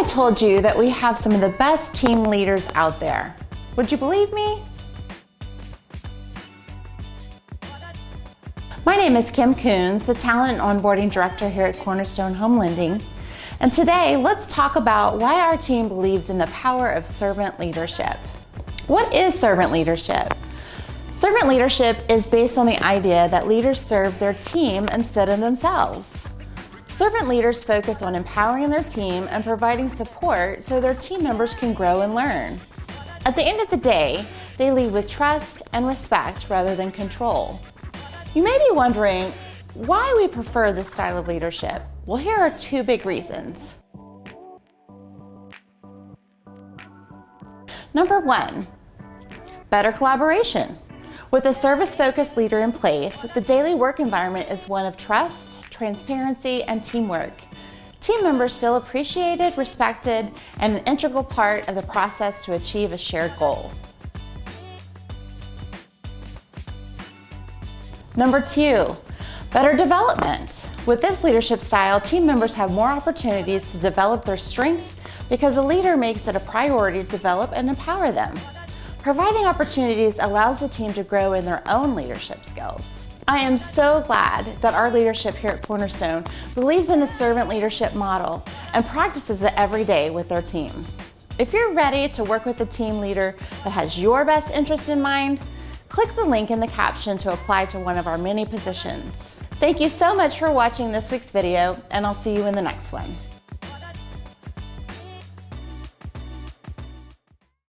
I told you that we have some of the best team leaders out there? Would you believe me? My name is Kim Coons, the Talent and Onboarding Director here at Cornerstone Home Lending. And today, let's talk about why our team believes in the power of servant leadership. What is servant leadership? Servant leadership is based on the idea that leaders serve their team instead of themselves. Servant leaders focus on empowering their team and providing support so their team members can grow and learn. At the end of the day, they lead with trust and respect rather than control. You may be wondering why we prefer this style of leadership. Well, here are two big reasons. Number one, better collaboration. With a service-focused leader in place, the daily work environment is one of trust, transparency, and teamwork. Team members feel appreciated, respected, and an integral part of the process to achieve a shared goal. Number two, better development. With this leadership style, team members have more opportunities to develop their strengths because the leader makes it a priority to develop and empower them. Providing opportunities allows the team to grow in their own leadership skills. I am so glad that our leadership here at Cornerstone believes in the servant leadership model and practices it every day with their team. If you're ready to work with a team leader that has your best interest in mind, click the link in the caption to apply to one of our many positions. Thank you so much for watching this week's video, and I'll see you in the next one.